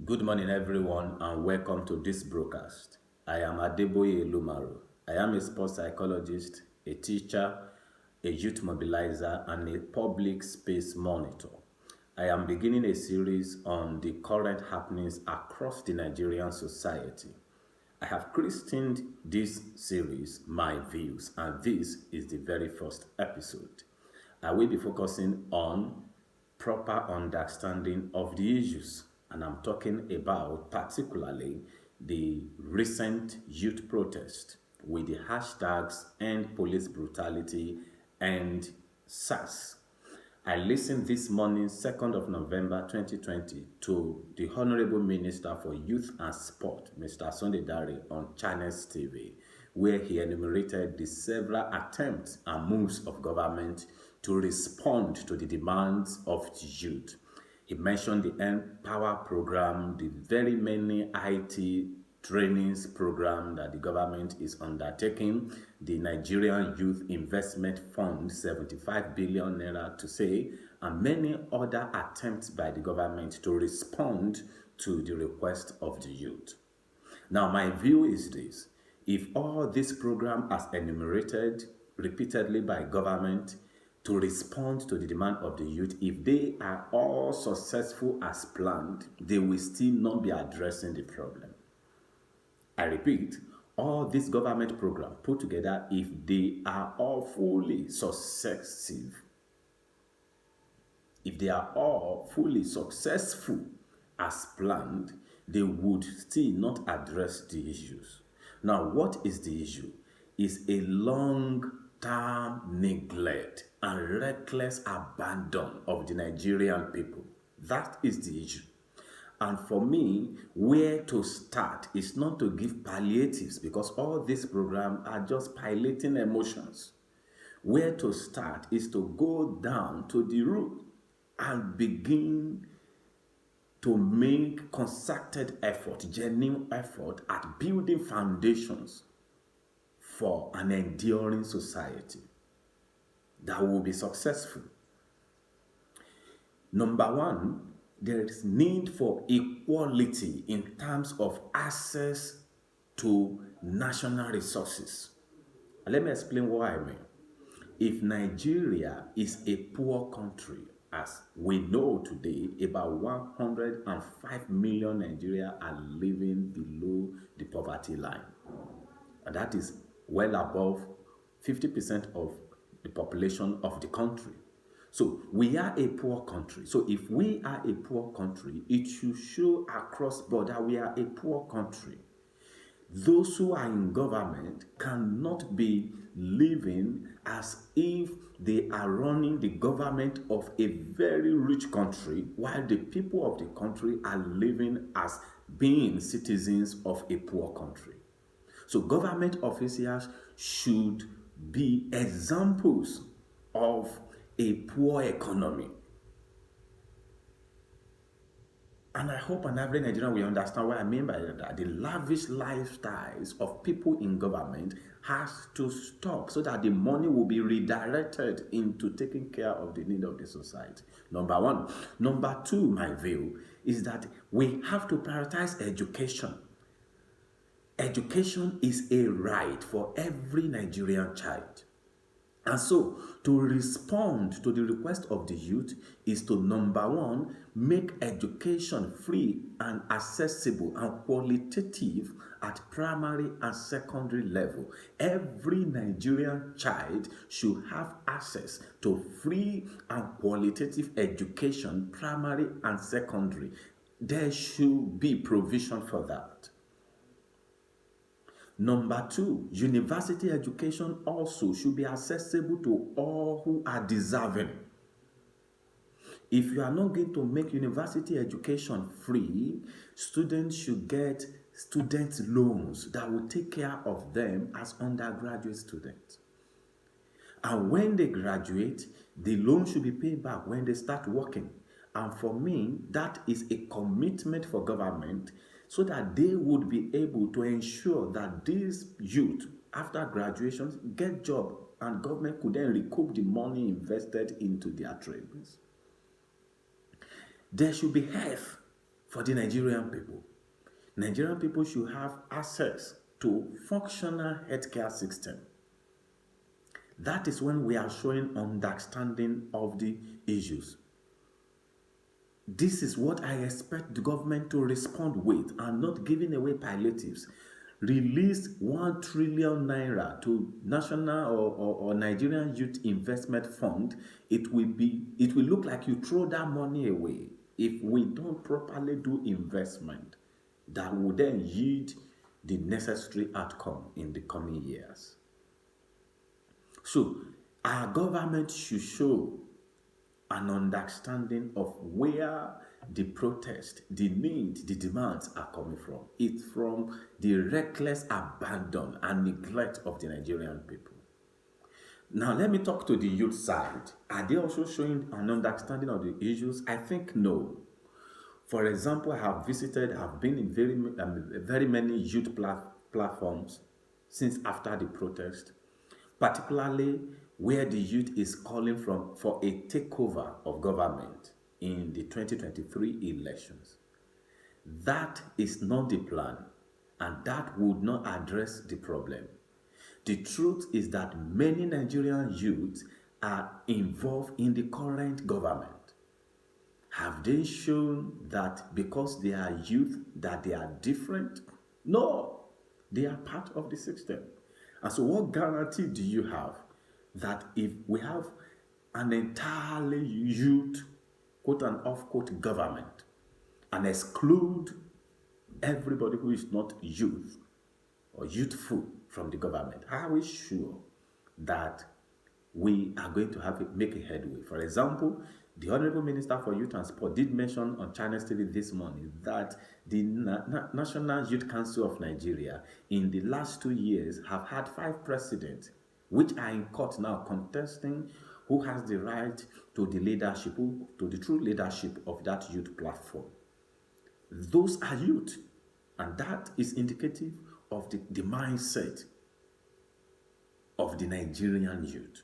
Good morning, everyone, and welcome to this broadcast. I am Adeboye Lumaro. I am a sports psychologist, a teacher, a youth mobilizer, and a public space monitor. I am beginning a series on the current happenings across the Nigerian society. I have christened this series My Views, and this is the very first episode. I will be focusing on proper understanding of the issues, and I'm talking about particularly the recent youth protest with the hashtags End Police Brutality and SARS. I listened this morning, 2nd of November 2020, to the Honorable Minister for Youth and Sport, Mr. Sunday Dare, on Channels TV, where he enumerated the several attempts and moves of government to respond to the demands of the youth. He mentioned the Empower program, the very many IT trainings program that the government is undertaking, the Nigerian Youth Investment Fund, 75 billion naira to say, and many other attempts by the government to respond to the request of the youth. Now, my view is this: if all this program as enumerated repeatedly by government to respond to the demand of the youth, if they are all successful as planned, they will still not be addressing the problem. I repeat, all this government program put together, if they are all fully successive, if they are all fully successful as planned, they would still not address the issues. Now, what is the issue? It's a long-term neglect and reckless abandon of the Nigerian people. That is the issue. And for me, where to start is not to give palliatives, because all these programs are just piloting emotions. Where to start is to go down to the root and begin to make concerted effort, genuine effort at building foundations for an enduring society that will be successful. Number one, there is need for equality in terms of access to national resources. Let me explain what I mean. If Nigeria is a poor country, as we know today, about 105 million Nigerians are living below the poverty line. And that is well above 50% of the population of the country. So we are a poor country. So if we are a poor country, it should show across border we are a poor country. Those who are in government cannot be living as if they are running the government of a very rich country, while the people of the country are living as being citizens of a poor country. So government officials should be examples of a poor economy. And I hope an average Nigerian will understand what I mean by that. The lavish lifestyles of people in government has to stop so that the money will be redirected into taking care of the need of the society. Number one. Number two, my view, is that we have to prioritize education. Education is a right for every Nigerian child. And so, to respond to the request of the youth is to, number one, make education free and accessible and qualitative at primary and secondary level. Every Nigerian child should have access to free and qualitative education, primary and secondary. There should be provision for that. Number two, university education also should be accessible to all who are deserving. If you are not going to make university education free, students should get student loans that will take care of them as undergraduate students. And when they graduate, the loan should be paid back when they start working. And for me, that is a commitment for government, so that they would be able to ensure that these youth, after graduation, get job, and government could then recoup the money invested into their trainings. There should be health for the Nigerian people. Nigerian people should have access to functional healthcare system. That is when we are showing understanding of the issues. This is what I expect the government to respond with, and not giving away palliatives. Release 1 trillion naira to national or Nigerian Youth Investment Fund. It will look like you throw that money away if we don't properly do investment that will then yield the necessary outcome in the coming years. So our government should show an understanding of where the protest, the need, the demands are coming from. It's from the reckless abandon and neglect of the Nigerian people. Now, let me talk to the youth side. Are they also showing an understanding of the issues? I think no. For example, I have been in very many youth platforms since after the protest, particularly where the youth is calling for a takeover of government in the 2023 elections. That is not the plan, and that would not address the problem. The truth is that many Nigerian youths are involved in the current government. Have they shown that because they are youth that they are different? No, they are part of the system. And so what guarantee do you have that if we have an entirely youth, quote and quote, government, and exclude everybody who is not youth or youthful from the government, are we sure that we are going to make a headway? For example, the Honorable Minister for Youth and Sport did mention on China's TV this morning that the National Youth Council of Nigeria in the last 2 years have had 5 presidents, which are in court now contesting who has the right to the leadership, to the true leadership of that youth platform. Those are youth, and that is indicative of the mindset of the Nigerian youth.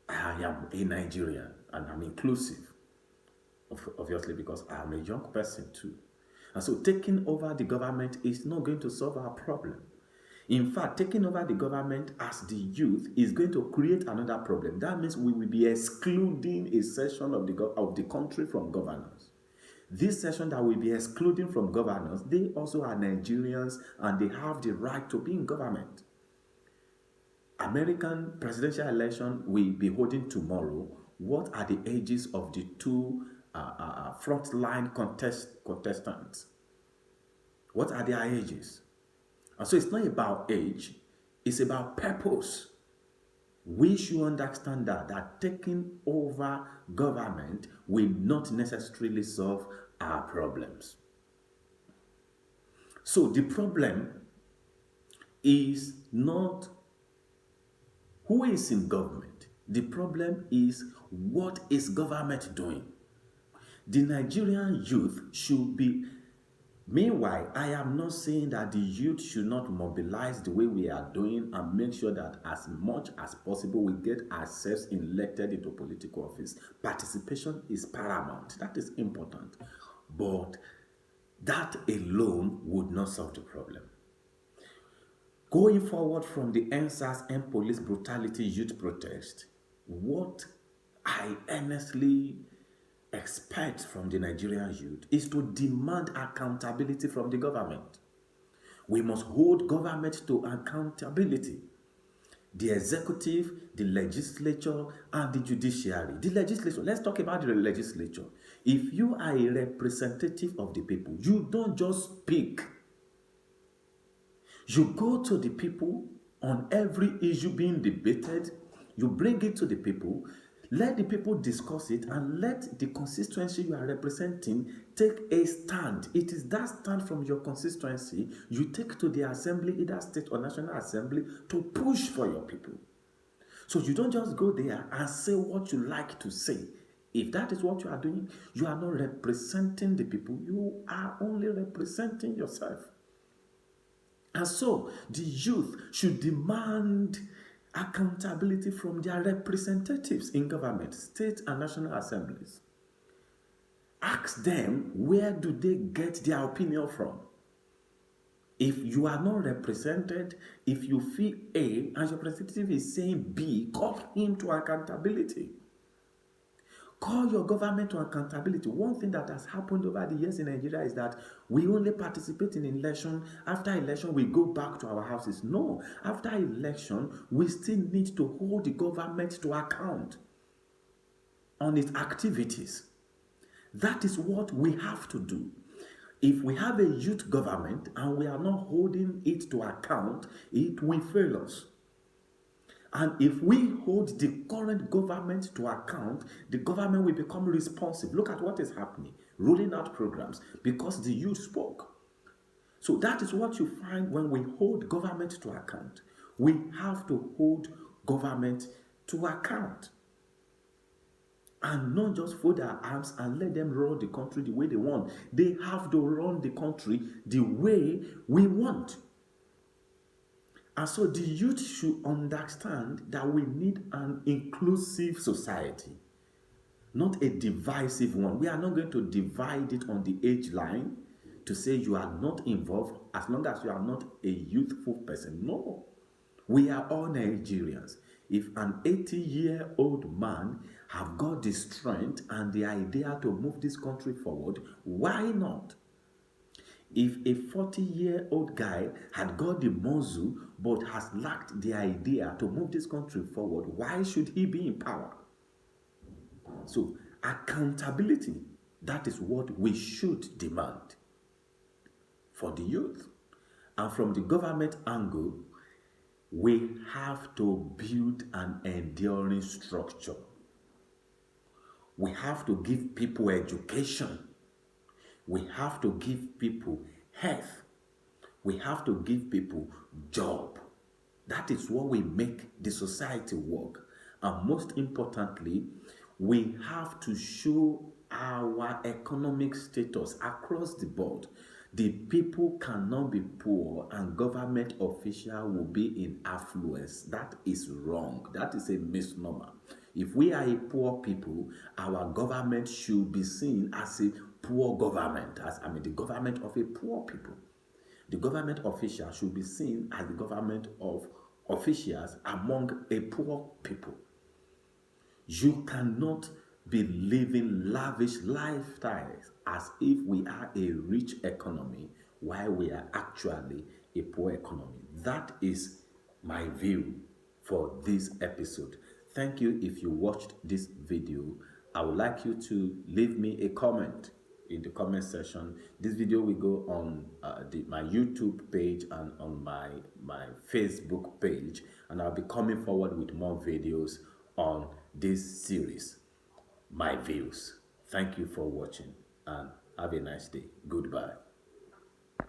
I am a Nigerian and I'm inclusive, obviously, because I am a young person too. And so taking over the government is not going to solve our problem. In fact, taking over the government as the youth is going to create another problem. That means we will be excluding a section of the country from governance. This section that will be excluding from governance, they also are Nigerians and they have the right to be in government. American presidential election will be holding tomorrow. What are the ages of the 2 frontline contestants? What are their ages? And so it's not about age, it's about purpose. We should understand that taking over government will not necessarily solve our problems. So the problem is not who is in government. The problem is what is government doing. The Nigerian youth should be. Meanwhile, I am not saying that the youth should not mobilize the way we are doing and make sure that as much as possible we get ourselves elected into political office. Participation is paramount. That is important. But that alone would not solve the problem. Going forward from the NSAS and police brutality youth protest, what I earnestly expect from the Nigerian youth is to demand accountability from the government. We must hold government to accountability. The executive, the legislature, and the judiciary. The legislature, let's talk about the legislature. If you are a representative of the people, you don't just speak. You go to the people on every issue being debated, you bring it to the people, let the people discuss it, and let the constituency you are representing take a stand. It is that stand from your constituency you take to the assembly, either state or national assembly, to push for your people. So you don't just go there and say what you like to say. If that is what you are doing, you are not representing the people, you are only representing yourself. And so the youth should demand accountability from their representatives in government, state and national assemblies. Ask them, where do they get their opinion from? If you are not represented, if you feel A and your representative is saying B, call him to accountability. Call your government to accountability. One thing that has happened over the years in Nigeria is that we only participate in election. After election, we go back to our houses. No, after election, we still need to hold the government to account on its activities. That is what we have to do. If we have a youth government and we are not holding it to account, it will fail us. And if we hold the current government to account, the government will become responsive. Look at what is happening, rolling out programs because the youth spoke. So that is what you find when we hold government to account. We have to hold government to account and not just fold our arms and let them run the country the way they want. They have to run the country the way we want. And so the youth should understand that we need an inclusive society, not a divisive one. We are not going to divide it on the age line to say you are not involved as long as you are not a youthful person. No. We are all Nigerians. If an 80-year-old man have got the strength and the idea to move this country forward, why not? If a 40-year-old guy had got the muscle but has lacked the idea to move this country forward, why should he be in power? So, accountability, that is what we should demand for the youth. And from the government angle, we have to build an enduring structure. We have to give people education. We have to give people health. We have to give people job. That is what will make the society work. And most importantly, we have to show our economic status across the board. The people cannot be poor and government official will be in affluence. That is wrong. That is a misnomer. If we are a poor people, our government should be seen as a poor government, the government of a poor people. The government official should be seen as the government of officials among a poor people. You cannot be living lavish lifestyles as if we are a rich economy while we are actually a poor economy. That is my view for this episode. Thank you if you watched this video. I would like you to leave me a comment in the comment section. This video will go on my YouTube page and on my Facebook page, and I'll be coming forward with more videos on this series, My Views. Thank you for watching and have a nice day. Goodbye.